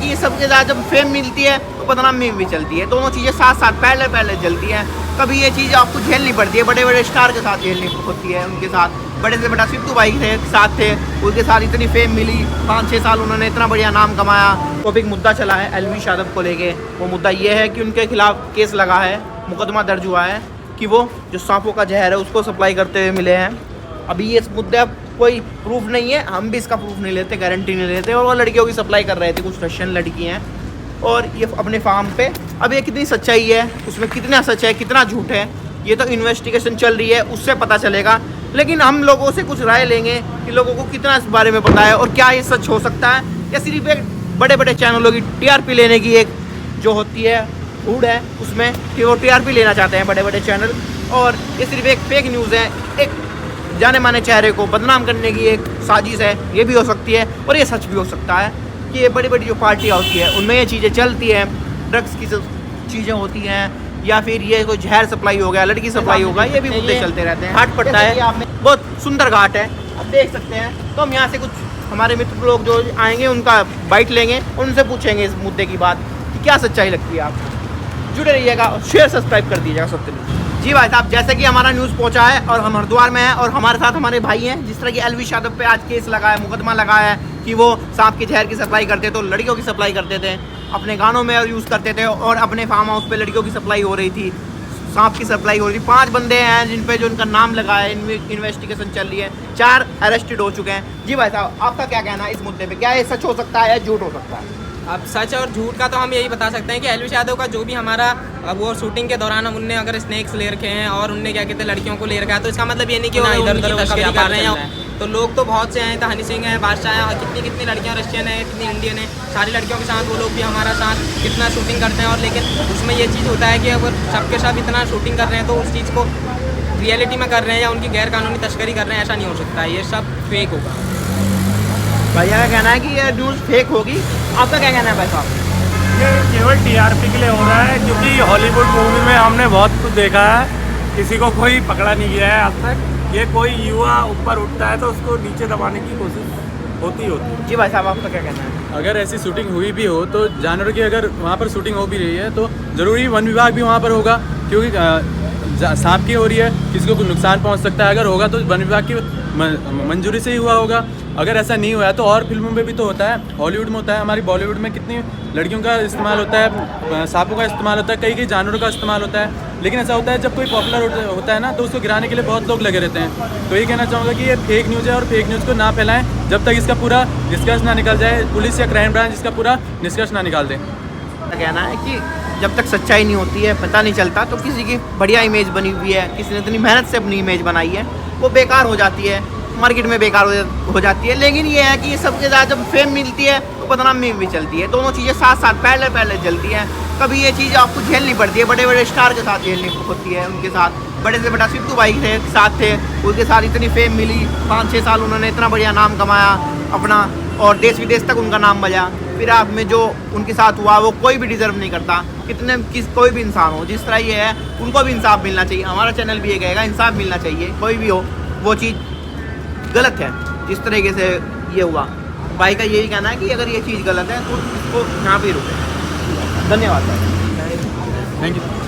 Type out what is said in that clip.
ये सबके साथ जब फेम मिलती है तो बदनामी भी चलती है। दोनों चीज़ें साथ साथ पहले चलती हैं। कभी ये चीज़ आपको झेलनी पड़ती है, बड़े बड़े स्टार के साथ झेलनी होती है। उनके साथ बड़े से बड़ा सिद्धू भाई थे साथ थे, उनके साथ इतनी फेम मिली, 5-6 साल उन्होंने इतना बढ़िया नाम कमाया। तो एक मुद्दा चला है एलवी यादव को लेके। वो मुद्दा ये है कि उनके खिलाफ केस लगा है, मुकदमा दर्ज हुआ है कि वो जो सांपों का जहर है उसको सप्लाई करते हुए मिले हैं। अभी ये इस मुद्दे कोई प्रूफ नहीं है, हम भी इसका प्रूफ नहीं लेते, गारंटी नहीं लेते। और वो लड़कियों की सप्लाई कर रहे थे, कुछ रशियन लड़की हैं, और ये अपने फार्म पे। अब ये कितनी सच्चाई है, उसमें कितना सच है कितना झूठ है, ये तो इन्वेस्टिगेशन चल रही है, उससे पता चलेगा। लेकिन हम लोगों से कुछ राय लेंगे कि लोगों को कितना इस बारे में पता है और क्या ये सच हो सकता है, या सिर्फ एक बड़े बड़े चैनलों की टीआरपी लेने की एक जो होती है हुड है उसमें कि वो टीआरपी लेना चाहते हैं बड़े बड़े चैनल, और ये सिर्फ एक फेक न्यूज़ है, एक जाने माने चेहरे को बदनाम करने की एक साजिश है। ये भी हो सकती है और ये सच भी हो सकता है कि ये बड़ी बड़ी जो पार्टियाँ होती है उनमें ये चीज़ें चलती हैं, ड्रग्स की चीज़ें होती हैं, या फिर ये कोई जहर सप्लाई हो गया, लड़की सप्लाई होगा, ये भी मुद्दे चलते रहते हैं। घाट पड़ता है, बहुत सुंदर घाट है, आप देख सकते हैं। तो हम यहाँ से कुछ हमारे मित्र लोग जो आएंगे उनका बाइट लेंगे, उनसे पूछेंगे इस मुद्दे की बात कि क्या सच्चाई लगती है। आप जुड़े रहिएगा और शेयर सब्सक्राइब कर दीजिएगा सबसे पहले। जी भाई साहब, जैसे कि हमारा न्यूज़ पहुंचा है और हम हरिद्वार में हैं और हमारे साथ हमारे भाई हैं, जिस तरह की एलवी यादव पे आज केस लगा है, मुकदमा लगा है कि वो सांप के जहर की सप्लाई करते, तो लड़कियों की सप्लाई करते थे, अपने गानों में यूज़ करते थे, और अपने फार्म हाउस पे लड़कियों की सप्लाई हो रही थी, सांप की सप्लाई हो रही थी। 5 बंदे हैं जिन पे जो उनका नाम लगा है, इन्वेस्टिगेशन चल रही है, 4 अरेस्टेड हो चुके हैं। जी भाई साहब, आपका क्या कहना है इस मुद्दे पे, क्या ये सच हो सकता है या झूठ हो सकता है? अब सच और झूठ का तो हम यही बता सकते हैं कि एलवी यादव का जो भी हमारा वो शूटिंग के दौरान उनने अगर स्नैक्स ले रखे हैं और उनने क्या कहते हैं लड़कियों को ले रखा है, तो इसका मतलब ये नहीं कि वो इधर उधर तस्करी कर रहे हैं। तो लोग तो बहुत से हैं, तो हनी सिंह है, बादशाह है, और कितनी लड़कियां रशियन है, कितनी इंडियन है, सारी लड़कियों के साथ वो लोग भी हमारा साथ कितना शूटिंग करते हैं। और लेकिन उसमें ये चीज़ होता है कि अगर सबके सब इतना शूटिंग कर रहे हैं तो उस चीज़ को रियलिटी में कर रहे हैं या उनकी गैर कानूनी तस्करी कर रहे हैं, ऐसा नहीं हो सकता है, ये सब फेक होगा। भैया का कहना है कि ये न्यूज़ फेक होगी, आपका क्या कहना है भाई साहब? ये केवल टीआरपी के लिए हो रहा है, क्योंकि हॉलीवुड मूवी में हमने बहुत कुछ देखा है, किसी को कोई पकड़ा नहीं गया है आज तक। ये कोई युवा ऊपर उठता है तो उसको नीचे दबाने की कोशिश होती है। जी भाई साहब, आपका क्या कहना है? अगर ऐसी शूटिंग हुई भी हो तो जानवर की अगर वहाँ पर शूटिंग हो भी रही है तो ज़रूरी वन विभाग भी वहाँ पर होगा, क्योंकि सांप की हो रही है, किसी को कुछ नुकसान पहुँच सकता है। अगर होगा तो वन विभाग की मंजूरी से ही हुआ होगा। अगर ऐसा नहीं हुआ है तो और फिल्मों में भी तो होता है, हॉलीवुड में होता है, हमारी बॉलीवुड में कितनी लड़कियों का इस्तेमाल होता है, सांपों का इस्तेमाल होता है, कई जानवरों का इस्तेमाल होता है। लेकिन ऐसा होता है जब कोई पॉपुलर होता है ना तो उसको गिराने के लिए बहुत लोग लगे रहते हैं। तो ये कहना चाहूँगा कि ये फेक न्यूज़ है और फेक न्यूज़ को ना फैलाएं जब तक इसका पूरा निष्कर्ष ना निकल जाए, पुलिस या क्राइम ब्रांच इसका पूरा निष्कर्ष ना निकाल दें। कहना है कि जब तक सच्चाई नहीं होती है, पता नहीं चलता, तो किसी की बढ़िया इमेज बनी हुई है, किसी ने इतनी मेहनत से अपनी इमेज बनाई है, वो बेकार हो जाती है, मार्केट में बेकार हो जाती है। लेकिन ये है कि ये सबके साथ जब फेम मिलती है तो बदनामी भी चलती है। दोनों चीज़ें साथ साथ पहले चलती हैं। कभी ये चीज़ आपको झेलनी पड़ती है, बड़े बड़े स्टार के साथ झेलनी होती है, उनके साथ बड़े से बड़ा सिद्धू भाई थे साथ थे, उनके साथ इतनी फेम मिली, 5-6 साल उन्होंने इतना बढ़िया नाम कमाया अपना, और देश विदेश तक उनका नाम बजा। फिर आप में जो उनके साथ हुआ वो कोई भी डिजर्व नहीं करता, कोई भी इंसान हो, जिस तरह ये है उनको भी इंसाफ मिलना चाहिए। हमारा चैनल भी ये कहेगा इंसाफ मिलना चाहिए, कोई भी हो, वो चीज़ गलत है जिस तरीके से ये हुआ। भाई का यही कहना है कि अगर ये चीज़ गलत है तो इसको यहाँ पे रुके। धन्यवाद। Thank you.